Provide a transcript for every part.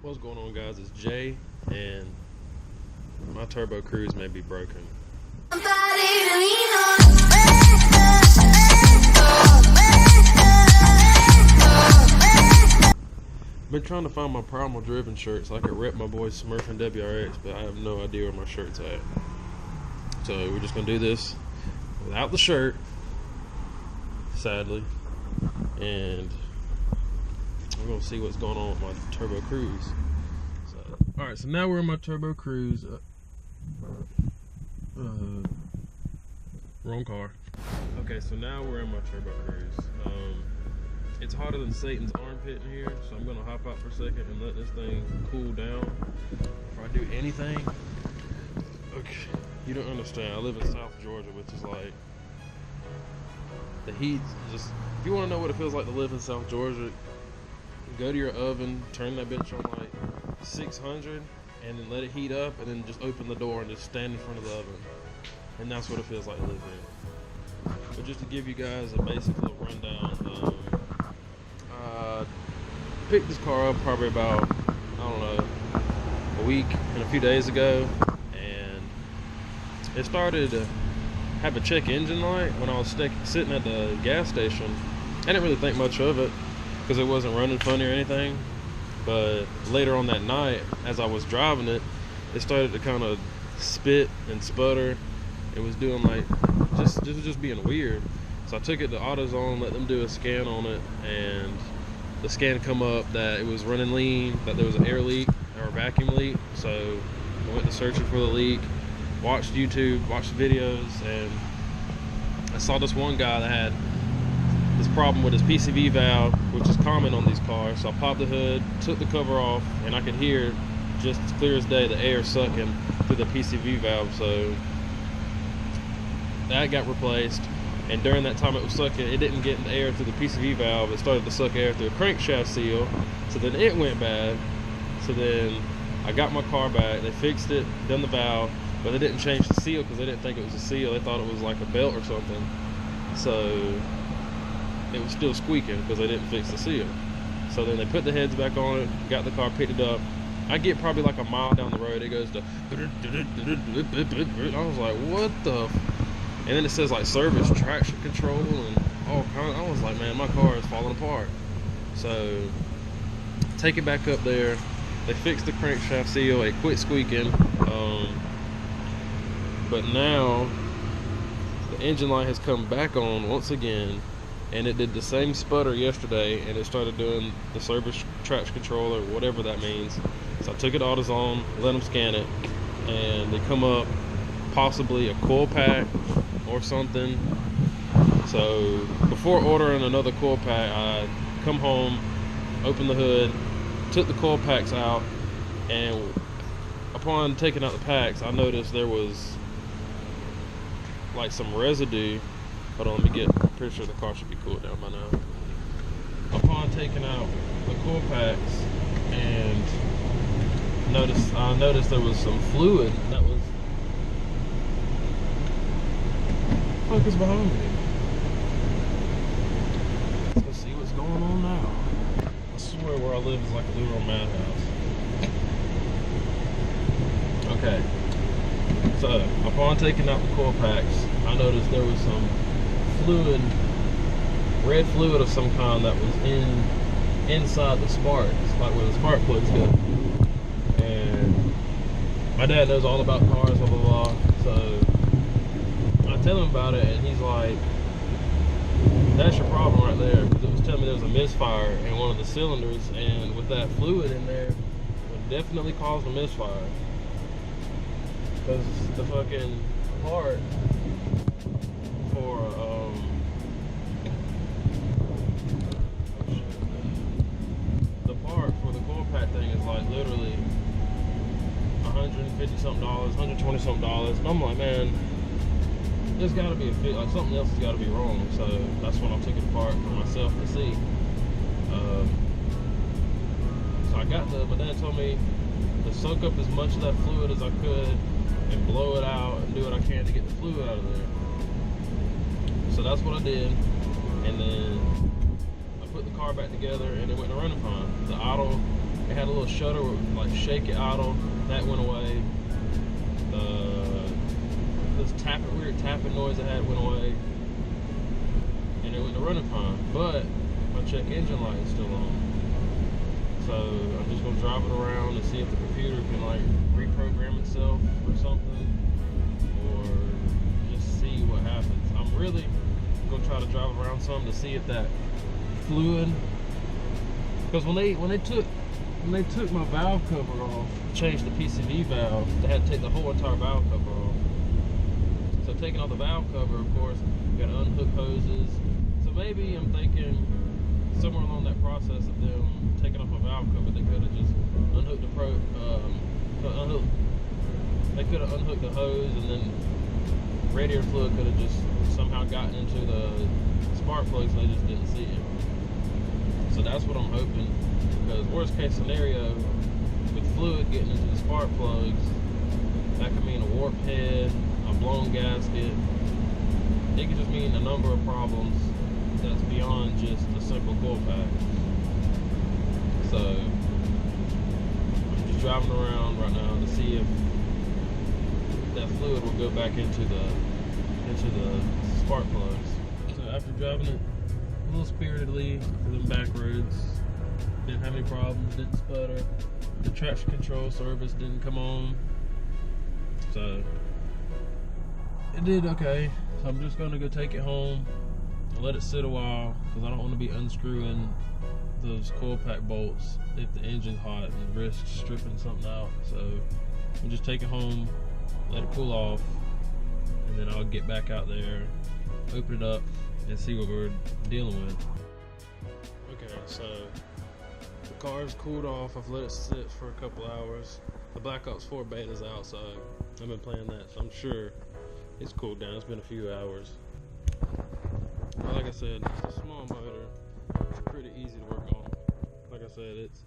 What's going on, guys? It's Jay, and my Turbo Cruze may be broken. Been trying to find my Primal Driven shirt so I could rep my boy Smurf and WRX, but I have no idea where my shirt's at. So we're just gonna do this without the shirt, sadly, and we're gonna see what's going on with my Turbo Cruze. All right, so now we're in my Turbo Cruze. Wrong car. Okay, so now we're in my Turbo Cruze. It's hotter than Satan's armpit in here, so I'm gonna hop out for a second and let this thing cool down before I do anything. Okay, you don't understand. I live in South Georgia, which is like the heat. Just if you want to know what it feels like to live in South Georgia, go to your oven, turn that bitch on like 600, and then let it heat up, and then just open the door and just stand in front of the oven, and that's what it feels like to live here. But just to give you guys a basic little rundown, picked this car up probably about, I don't know, a week and a few days ago, and it started to have a check engine light when I was sitting at the gas station. I didn't really think much of it because it wasn't running funny or anything, but later on that night as I was driving it, it started to kind of spit and sputter. It was doing like just being weird. So I took it to AutoZone, let them do a scan on it, and the scan come up that it was running lean, that there was an air leak or a vacuum leak. So I went to searching for the leak, watched YouTube, watched videos, and I saw this one guy that had this problem with his PCV valve, which is common on these cars. So I popped the hood, took the cover off, and I could hear just as clear as day the air sucking through the PCV valve. So that got replaced, and during that time it was sucking, it didn't get the air through the PCV valve. It started to suck air through a crankshaft seal, so then it went bad. So then I got my car back, they fixed it, done the valve, but they didn't change the seal because they didn't think it was a seal. They thought it was like a belt or something, so it was still squeaking because they didn't fix the seal. So then they put the heads back on it, got the car, picked it up. I get probably like a mile down the road, it goes to, I was like, what the and then it says like service traction control and all kinds. I was like, man, my car is falling apart. So take it back up there, they fixed the crankshaft seal, it quit squeaking, but now the engine light has come back on once again, and it did the same sputter yesterday, and it started doing the service traction control or whatever that means. So I took it to AutoZone, let them scan it, and they come up possibly a coil pack or something. So before ordering another coil pack, I come home, opened the hood, took the coil packs out, and upon taking out the packs, I noticed there was like some residue. Hold on, let me get, I'm pretty sure the car should be cooled down by now. Upon taking out the coil packs, and I noticed there was some fluid that was, what the fuck is behind me? Let's see what's going on now. I swear where I live is like a literal madhouse. Okay, so upon taking out the coil packs, I noticed there was some fluid, red fluid of some kind that was inside the sparks, like where the spark plugs go. And my dad knows all about cars, blah blah blah. So I tell him about it, and he's like, "That's your problem right there," because it was telling me there was a misfire in one of the cylinders, and with that fluid in there, it would definitely cause a misfire. Because the fucking part for the part for the coil pack thing is like literally $150 something, $120 something, and I'm like, man, there's got to be a fit, like something else has got to be wrong. So that's when I took it apart for myself to see. So I got my dad told me to soak up as much of that fluid as I could and blow it out and do what I can to get the fluid out of there. So that's what I did, and then I put the car back together and it went to running fine. The idle It had a little shutter, like shake it idle. That went away. This weird tapping noise I had went away. And it went running fine. But my check engine light is still on. So I'm just gonna drive it around and see if the computer can like reprogram itself or something, or just see what happens. I'm really gonna try to drive around some to see if that fluid, because when they took my valve cover off, changed the PCV valve, they had to take the whole entire valve cover off. So taking off the valve cover, of course, you gotta unhook hoses. So maybe I'm thinking somewhere along that process of them taking off my valve cover, they could have just unhooked they could have unhooked the hose, and then radiator fluid could have just somehow gotten into the spark plugs and they just didn't see it. So that's what I'm hoping, because worst case scenario, with fluid getting into the spark plugs, that could mean a warped head, a blown gasket. It could just mean a number of problems that's beyond just a simple coil pack. So I'm just driving around right now to see if that fluid will go back into the spark plugs. So after driving it a little spiritedly through them back roads, didn't have any problems, didn't sputter. The traction control service didn't come on. So it did okay. So I'm just gonna go take it home and let it sit a while, because I don't want to be unscrewing those coil pack bolts if the engine's hot and risk stripping something out. So I'll just take it home, let it cool off, and then I'll get back out there, open it up, and see what we're dealing with. Okay, so the car's cooled off. I've let it sit for a couple hours. The Black Ops 4 beta's out, so I've been playing that, so I'm sure it's cooled down. It's been a few hours. But like I said, it's a small motor. It's pretty easy to work on. Like I said, it's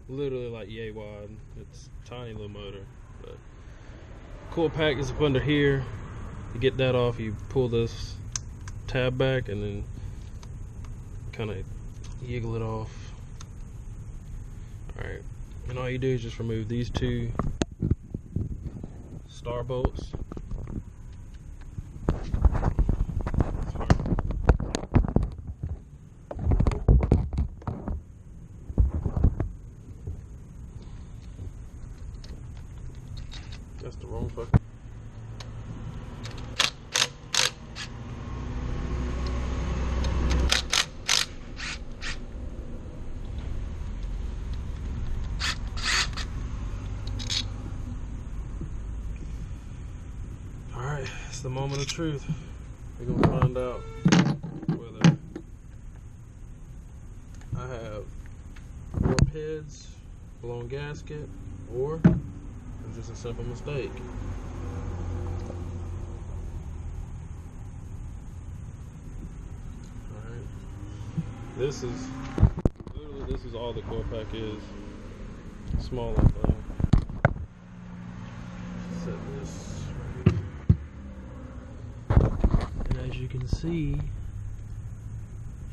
literally like yay wide. It's a tiny little motor. But coil pack is up under here. To get that off, you pull this tab back and then kind of yiggle it off. Alright, and all you do is just remove these two star bolts. That's the wrong fucking. Alright, it's the moment of truth. We're gonna find out whether I have warp heads, blown gasket, or it's just a simple mistake. Alright. This is all the coil pack is. Small like that. Set this right here. And as you can see,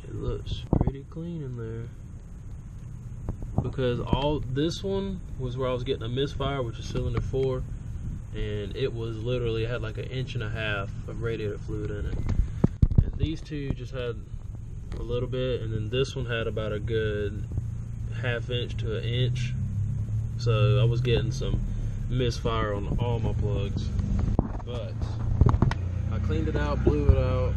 it looks pretty clean in there. Because all this one was where I was getting a misfire, which is cylinder 4, and it was literally had like 1.5 inches of radiator fluid in it. And these two just had a little bit, and then this one had about a good 1/2 inch to 1 inch. So I was getting some misfire on all my plugs. But I cleaned it out, blew it out.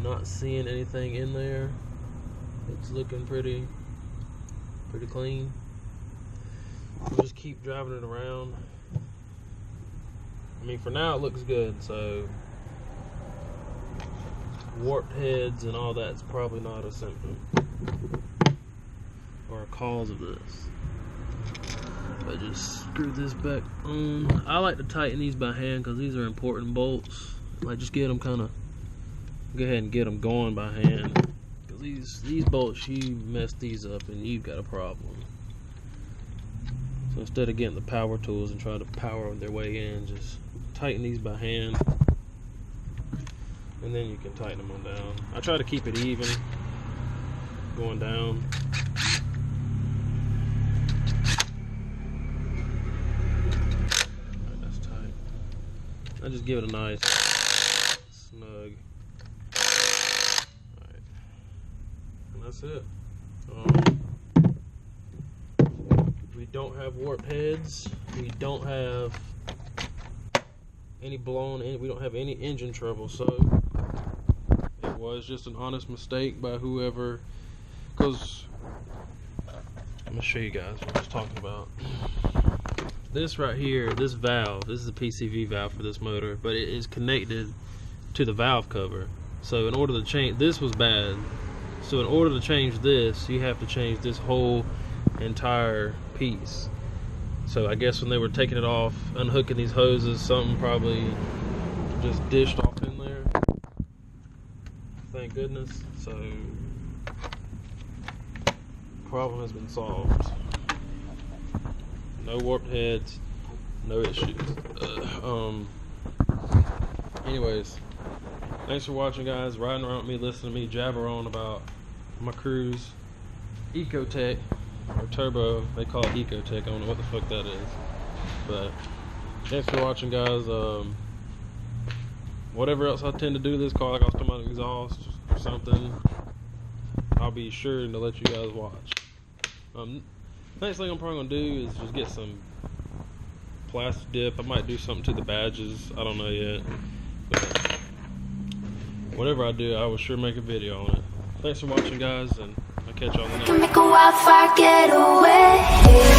Not seeing anything in there. It's looking pretty clean. We'll just keep driving it around. I mean, for now it looks good, so warped heads and all that's probably not a symptom or a cause of this. But just screw this back on. I like to tighten these by hand because these are important bolts. Like, just get them kind of, go ahead and get them going by hand. Because these bolts, you mess these up and you've got a problem. So instead of getting the power tools and trying to power their way in, just tighten these by hand. And then you can tighten them on down. I try to keep it even, going down. Alright, that's tight. I just give it a nice snug. Alright. And that's it. We don't have warped heads. We don't have any blown in. We don't have any engine trouble. So it was just an honest mistake by whoever. Because I'm gonna show you guys what I was talking about. This right here, this valve, this is the PCV valve for this motor, but it is connected to the valve cover. So in order to change, this was bad. So in order to change this, you have to change this whole entire piece. So I guess when they were taking it off, unhooking these hoses, something probably just dished off in there. Thank goodness. So problem has been solved. No warped heads, no issues. Anyways, thanks for watching, guys. Riding around with me, listening to me jabber on about my Cruze Ecotech or Turbo. They call it Ecotech. I don't know what the fuck that is. But thanks for watching, guys. Whatever else I tend to do this car, like I was talking about exhaust or something, I'll be sure to let you guys watch. Next thing I'm probably gonna do is just get some plastic dip. I might do something to the badges. I don't know yet. But whatever I do, I will sure make a video on it. Thanks for watching, guys, and I'll catch y'all in the next one. Make a wildfire get away.